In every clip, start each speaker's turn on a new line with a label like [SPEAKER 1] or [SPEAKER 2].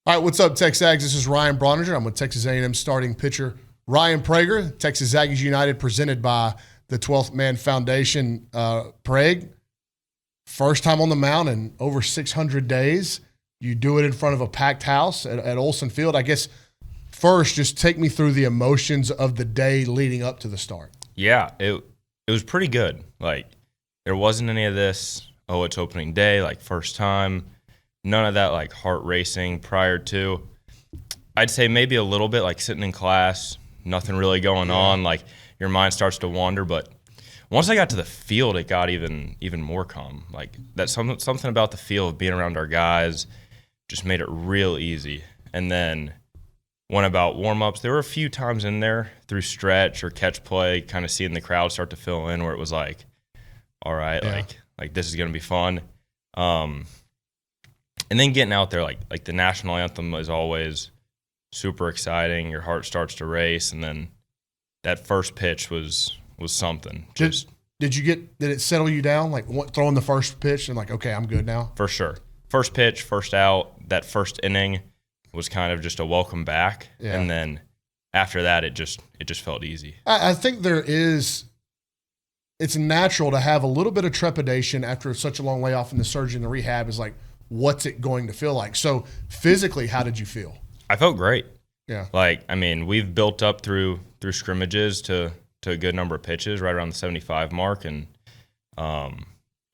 [SPEAKER 1] All right, what's up, TexAgs? This is Ryan Prager. I'm with Texas A&M starting pitcher Ryan Prager. Texas Aggies United, presented by the 12th Man Foundation. Prague, first time on the mound in over 600 days. You do it in front of a packed house at Olsen Field. I guess first, just take me through the emotions of the day leading up to the start.
[SPEAKER 2] Yeah, it was pretty good. Like, there wasn't any of this, oh, it's opening day, like first time. None of that, like, heart racing prior to. I'd say maybe a little bit, like, sitting in class, nothing really going on. Like, your mind starts to wander. But once I got to the field, it got even more calm. Like, that something about the feel of being around our guys just made it real easy. And then went about warm-ups. There were a few times in there through stretch or catch play, kind of seeing the crowd start to fill in, where it was like, all right, like this is going to be fun. And then getting out there, like the national anthem is always super exciting. Your heart starts to race, and then that first pitch was something.
[SPEAKER 1] Did it settle you down, like throwing the first pitch and like, okay, I'm good now?
[SPEAKER 2] For sure. First pitch, first out, that first inning was kind of just a welcome back. Yeah. And then after that, it just felt easy.
[SPEAKER 1] I think it's natural to have a little bit of trepidation after such a long layoff in the surgery and the rehab. Is like, what's it going to feel like? So physically, how did you feel?
[SPEAKER 2] I felt great.
[SPEAKER 1] Yeah.
[SPEAKER 2] Like, I mean, we've built up through scrimmages to a good number of pitches, right around the 75 mark. And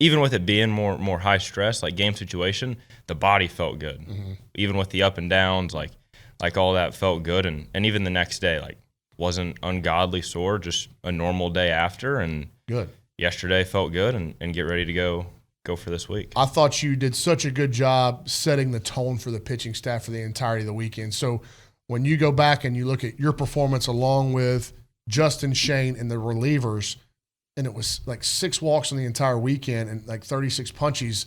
[SPEAKER 2] even with it being more high stress, like game situation, the body felt good. Mm-hmm. Even with the up and downs, like all that felt good. And even the next day, like, wasn't ungodly sore, just a normal day after. And
[SPEAKER 1] good. Yesterday
[SPEAKER 2] felt good and get ready to go for this week.
[SPEAKER 1] I thought you did such a good job setting the tone for the pitching staff for the entirety of the weekend. So when you go back and you look at your performance along with Justin, Shane, and the relievers, and it was like 6 walks on the entire weekend and like 36 punchies,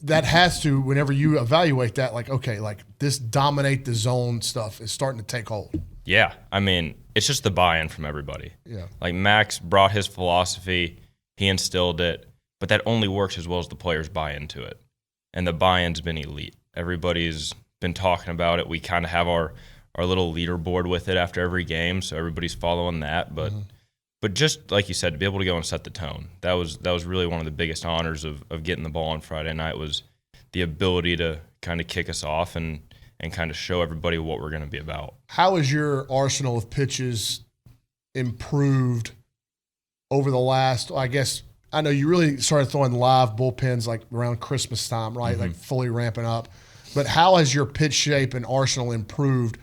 [SPEAKER 1] that has to, whenever you evaluate that, like, okay, like this dominate the zone stuff is starting to take hold.
[SPEAKER 2] Yeah. I mean, it's just the buy-in from everybody.
[SPEAKER 1] Yeah.
[SPEAKER 2] Like, Max brought his philosophy, he instilled it, but that only works as well as the players buy into it. And the buy-in's been elite. Everybody's been talking about it. We kind of have our little leaderboard with it after every game, so everybody's following that. But but just like you said, to be able to go and set the tone, that was really one of the biggest honors of getting the ball on Friday night, was the ability to kind of kick us off and kind of show everybody what we're going to be about.
[SPEAKER 1] How has your arsenal of pitches improved over the last, I guess, I know you really started throwing live bullpens like around Christmas time, right? Mm-hmm. Like fully ramping up. But how has your pitch shape and arsenal improved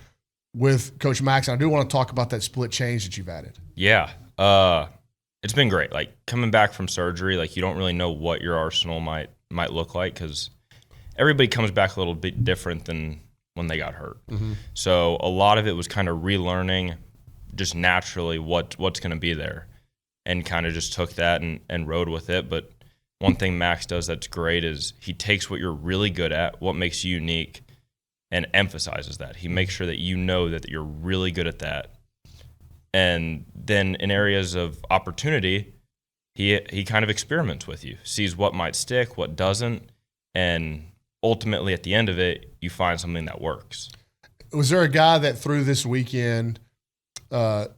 [SPEAKER 1] with Coach Max? And I do want to talk about that split change that you've added.
[SPEAKER 2] Yeah. It's been great. Like, coming back from surgery, like, you don't really know what your arsenal might look like, because everybody comes back a little bit different than when they got hurt. Mm-hmm. So a lot of it was kind of relearning just naturally what's going to be there, and kind of just took that and rode with it. But one thing Max does that's great is he takes what you're really good at, what makes you unique, and emphasizes that. He makes sure that you know that you're really good at that. And then in areas of opportunity, he kind of experiments with you, sees what might stick, what doesn't, and ultimately at the end of it, you find something that works.
[SPEAKER 1] Was there a guy that through this weekend,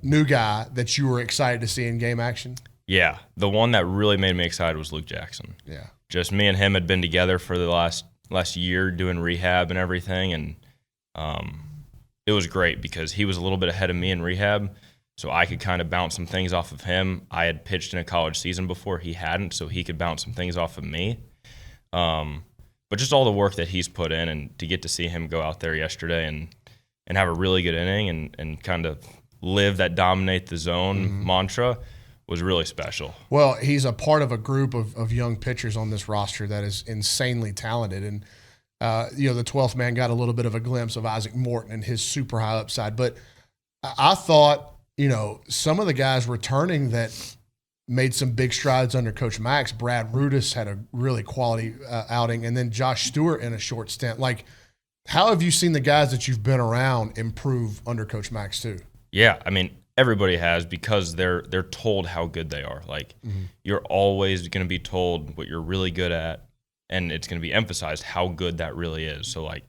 [SPEAKER 1] new guy, that you were excited to see in game action?
[SPEAKER 2] Yeah, the one that really made me excited was Luke Jackson.
[SPEAKER 1] Yeah,
[SPEAKER 2] just me and him had been together for the last year doing rehab and everything, and it was great because he was a little bit ahead of me in rehab, so I could kind of bounce some things off of him. I had pitched in a college season before, he hadn't, so he could bounce some things off of me. But just all the work that he's put in, and to get to see him go out there yesterday and have a really good inning and kind of live that dominate the zone mantra was really special.
[SPEAKER 1] Well, he's a part of a group of young pitchers on this roster that is insanely talented. And, the 12th man got a little bit of a glimpse of Isaac Morton and his super high upside. But I thought, some of the guys returning that made some big strides under Coach Max. Brad Rudis had a really quality outing, and then Josh Stewart in a short stint. Like, how have you seen the guys that you've been around improve under Coach Max too?
[SPEAKER 2] Yeah, I mean, everybody has, because they're told how good they are. Like, you're always going to be told what you're really good at, and it's going to be emphasized how good that really is. So, like,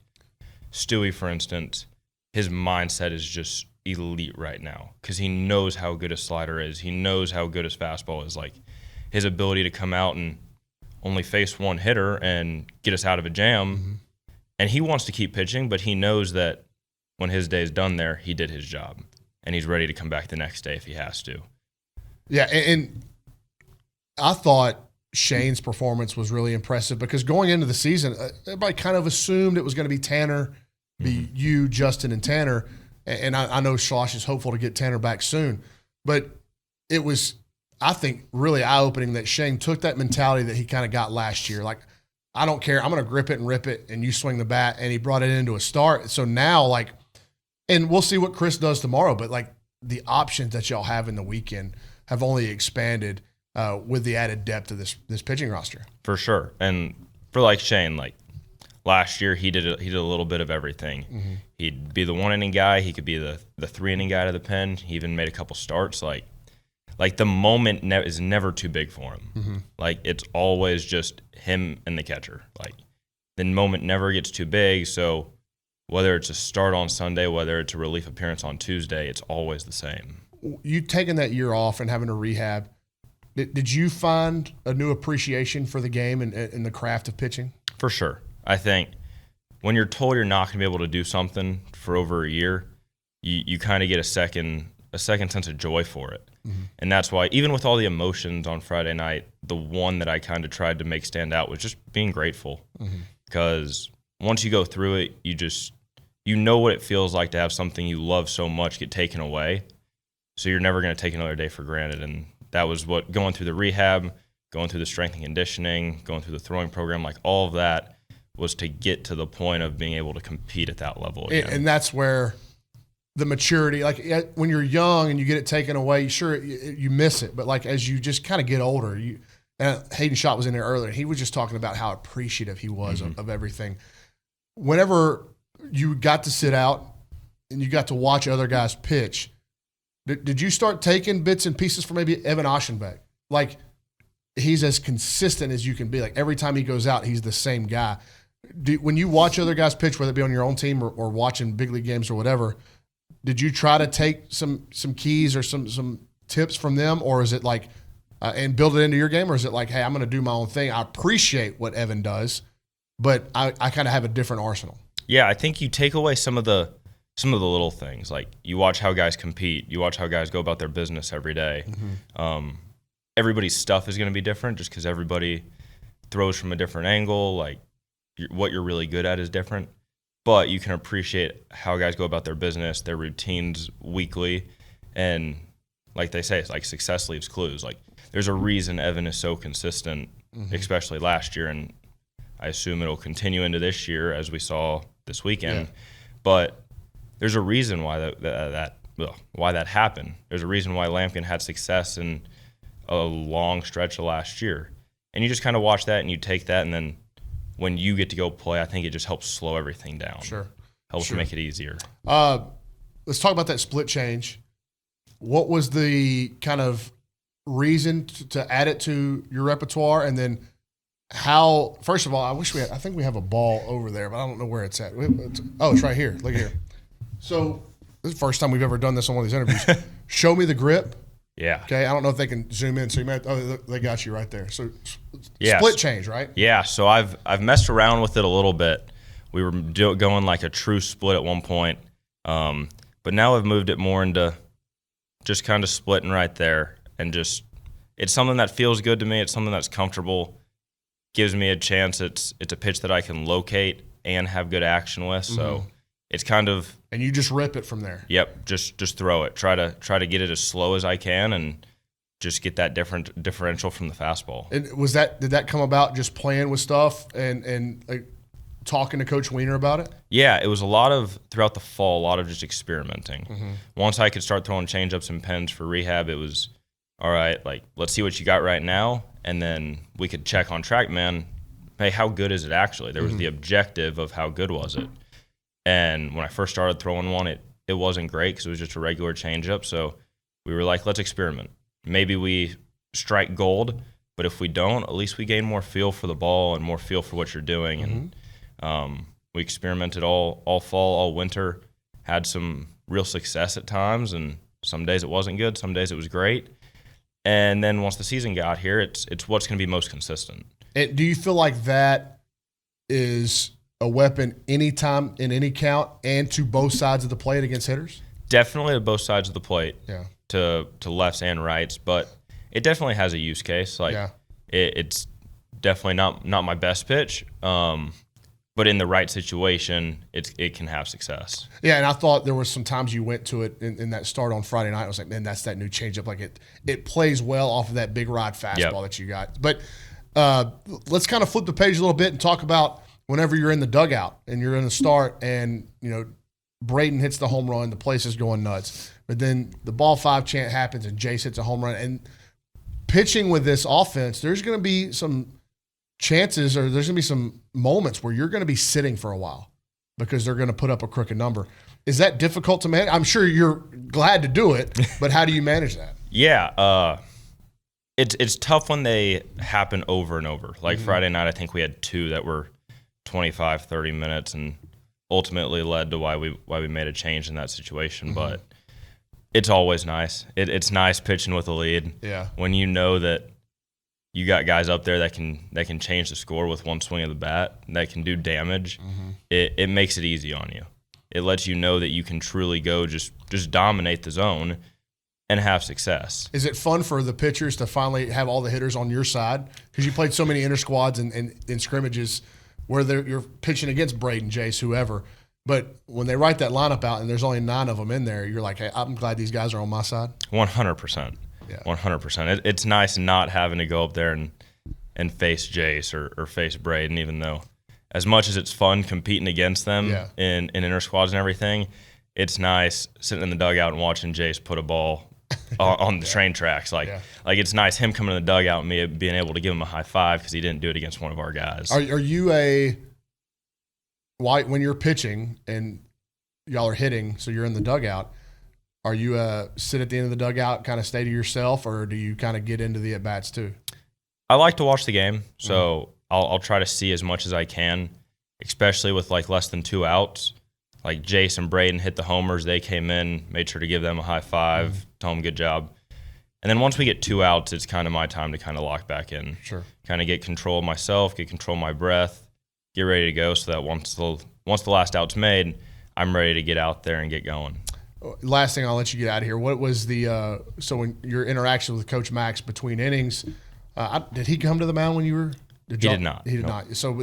[SPEAKER 2] Stewie, for instance, his mindset is just elite right now because he knows how good his slider is. He knows how good his fastball is. Like, his ability to come out and only face one hitter and get us out of a jam. And he wants to keep pitching, but he knows that when his day's done there, he did his job. And he's ready to come back the next day if he has to.
[SPEAKER 1] Yeah, and I thought Shane's performance was really impressive because going into the season, everybody kind of assumed it was going to be Tanner, be you, Justin, and Tanner. And I know Schloss is hopeful to get Tanner back soon. But it was, I think, really eye-opening that Shane took that mentality that he kind of got last year. Like, I don't care. I'm going to grip it and rip it, and you swing the bat. And he brought it into a start. So now, like, and we'll see what Chris does tomorrow, but, like, the options that y'all have in the weekend have only expanded with the added depth of this pitching roster.
[SPEAKER 2] For sure. And for, like, Shane, like, last year he did a little bit of everything. He'd be the one-inning guy. He could be the three-inning guy to the pen. He even made a couple starts. Like the moment is never too big for him. Like, it's always just him and the catcher. Like, the moment never gets too big. So whether it's a start on Sunday, whether it's a relief appearance on Tuesday, it's always the same.
[SPEAKER 1] You taking that year off and having to rehab, did you find a new appreciation for the game and the craft of pitching?
[SPEAKER 2] For sure. I think when you're told you're not going to be able to do something for over a year, you kind of get a second sense of joy for it. And that's why, even with all the emotions on Friday night, the one that I kind of tried to make stand out was just being grateful. Because once you go through it, you know what it feels like to have something you love so much get taken away. So you're never going to take another day for granted. And that was what going through the rehab, going through the strength and conditioning, going through the throwing program, like all of that was to get to the point of being able to compete at that level again.
[SPEAKER 1] And that's where the maturity, like when you're young and you get it taken away, sure, you miss it. But like as you just kind of get older, and Hayden Schott was in there earlier, he was just talking about how appreciative he was of everything. Whenever you got to sit out and you got to watch other guys pitch, did you start taking bits and pieces from maybe Evan Oschenbeck? Like, he's as consistent as you can be. Like, every time he goes out, he's the same guy. When you watch other guys pitch, whether it be on your own team or watching big league games or whatever, did you try to take some keys or some tips from them, or is it like and build it into your game, or is it like, hey, I'm going to do my own thing? I appreciate what Evan does, but I kind of have a different arsenal.
[SPEAKER 2] Yeah, I think you take away some of the little things. Like, you watch how guys compete, you watch how guys go about their business every day. Everybody's stuff is going to be different just because everybody throws from a different angle. Like, what you're really good at is different. But you can appreciate how guys go about their business, their routines weekly. And like they say, it's like success leaves clues. Like, there's a reason Evan is so consistent, especially last year. And I assume it'll continue into this year as we saw this weekend. But there's a reason why that happened. There's a reason why Lampkin had success in a long stretch of last year. And you just kind of watch that and you take that, and then when you get to go play, I think it just helps slow everything down. Helps make it easier.
[SPEAKER 1] Let's talk about that split change. What was the kind of reason to add it to your repertoire? And then how, first of all, I think we have a ball over there, but I don't know where it's at. It's right here. Look here. So this is the first time we've ever done this on one of these interviews. Show me the grip.
[SPEAKER 2] Yeah.
[SPEAKER 1] Okay. I don't know if they can zoom in. So they got you right there. So split change, right?
[SPEAKER 2] Yeah. So I've messed around with it a little bit. We were going like a true split at one point, but now I've moved it more into just kind of splitting right there, and just it's something that feels good to me. It's something that's comfortable, gives me a chance. It's a pitch that I can locate and have good action with. So it's kind of,
[SPEAKER 1] and you just rip it from there.
[SPEAKER 2] Yep, just throw it. Try to get it as slow as I can, and just get that differential from the fastball.
[SPEAKER 1] And did that come about just playing with stuff and like talking to Coach Weiner about it?
[SPEAKER 2] Yeah, it was throughout the fall, a lot of just experimenting. Once I could start throwing changeups and pens for rehab, it was all right. Like, let's see what you got right now, and then we could check on TrackMan. Hey, how good is it actually? There was the objective of how good was it. And when I first started throwing one, it wasn't great because it was just a regular changeup. So we were like, let's experiment. Maybe we strike gold, but if we don't, at least we gain more feel for the ball and more feel for what you're doing. And We experimented all fall, all winter, had some real success at times, and some days it wasn't good, some days it was great. And then once the season got here, it's what's going to be most consistent.
[SPEAKER 1] Do you feel like that is a weapon anytime in any count and to both sides of the plate against hitters?
[SPEAKER 2] Definitely to both sides of the plate,
[SPEAKER 1] yeah,
[SPEAKER 2] to lefts and rights, but it definitely has a use case. Like
[SPEAKER 1] yeah.
[SPEAKER 2] it's definitely not my best pitch, but in the right situation, it can have success.
[SPEAKER 1] Yeah, and I thought there was some times you went to it in that start on Friday night. I was like, man, that's that new changeup. Like it plays well off of that big rod fastball that you got. But let's kind of flip the page a little bit and talk about whenever you're in the dugout and you're in the start and, Braden hits the home run, the place is going nuts. But then the ball 5 chant happens and Jace hits a home run. And pitching with this offense, there's going to be some chances or there's going to be some moments where you're going to be sitting for a while because they're going to put up a crooked number. Is that difficult to manage? I'm sure you're glad to do it, but how do you manage that?
[SPEAKER 2] Yeah, it's tough when they happen over and over. Like Friday night, I think we had 2 that were 25, 30 minutes and ultimately led to why we made a change in that situation. But it's always nice. It's nice pitching with a lead.
[SPEAKER 1] Yeah.
[SPEAKER 2] When you know that you got guys up there that can change the score with one swing of the bat, that can do damage, it makes it easy on you. It lets you know that you can truly go just dominate the zone and have success.
[SPEAKER 1] Is it fun for the pitchers to finally have all the hitters on your side? Because you played so many inter squads and scrimmages where you're pitching against Braden, Jace, whoever. But when they write that lineup out and there's only 9 of them in there, you're like, hey, I'm glad these guys are on my side.
[SPEAKER 2] 100%.
[SPEAKER 1] Yeah.
[SPEAKER 2] 100%. It's nice not having to go up there and face Jace or face Braden, even though as much as it's fun competing against them in inter squads and everything, it's nice sitting in the dugout and watching Jace put a ball on the train tracks. Like it's nice him coming in the dugout and me being able to give him a high five because he didn't do it against one of our guys.
[SPEAKER 1] Are you when you're pitching and y'all are hitting, so you're in the dugout, are you sit at the end of the dugout, kind of stay to yourself, or do you kind of get into the at-bats too?
[SPEAKER 2] I like to watch the game, so I'll try to see as much as I can, especially with like less than 2 outs. Like Jace and Braden hit the homers. They came in, made sure to give them a high five, tell them good job. And then once we get 2 outs, it's kind of my time to kind of lock back in.
[SPEAKER 1] Sure.
[SPEAKER 2] Kind of get control of myself, get control of my breath, get ready to go so that once the last out's made, I'm ready to get out there and get going.
[SPEAKER 1] Last thing, I'll let you get out of here. What was the so when your interaction with Coach Max between innings, did he come to the mound when you were?
[SPEAKER 2] He did not.
[SPEAKER 1] He did not. So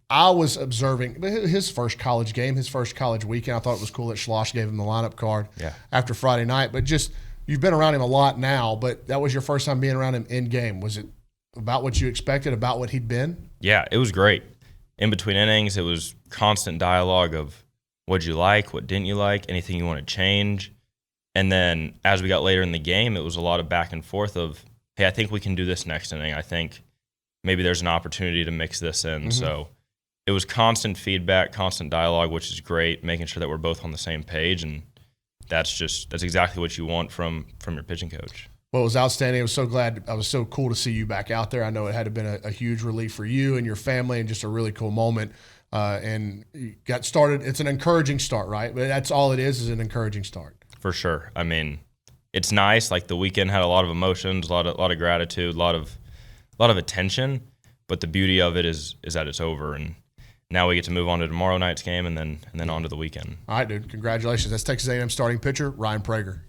[SPEAKER 1] I was observing his first college game, his first college weekend. I thought it was cool that Schloss gave him the lineup card after Friday night. But you've been around him a lot now, but that was your first time being around him in game. Was it about what you expected, about what he'd been?
[SPEAKER 2] Yeah, it was great. In between innings, it was constant dialogue of what'd you like, what didn't you like, anything you want to change. And then as we got later in the game, it was a lot of back and forth of, hey, I think we can do this next inning. I think maybe there's an opportunity to mix this in. So it was constant feedback, constant dialogue, which is great, making sure that we're both on the same page. And that's exactly what you want from your pitching coach.
[SPEAKER 1] Well, it was outstanding. I was so cool to see you back out there. I know it had been a huge relief for you and your family and just a really cool moment. And you got started. It's an encouraging start, right? But that's all it is an encouraging start.
[SPEAKER 2] For sure. I mean, it's nice. Like the weekend had a lot of emotions, a lot of gratitude, a lot of attention. But the beauty of it is that it's over, and now we get to move on to tomorrow night's game and then on to the weekend.
[SPEAKER 1] All right, dude. Congratulations. That's Texas A&M starting pitcher Ryan Prager.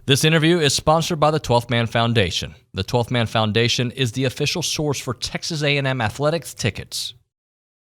[SPEAKER 3] This interview is sponsored by the 12th Man Foundation. The 12th Man Foundation is the official source for Texas A&M athletics tickets.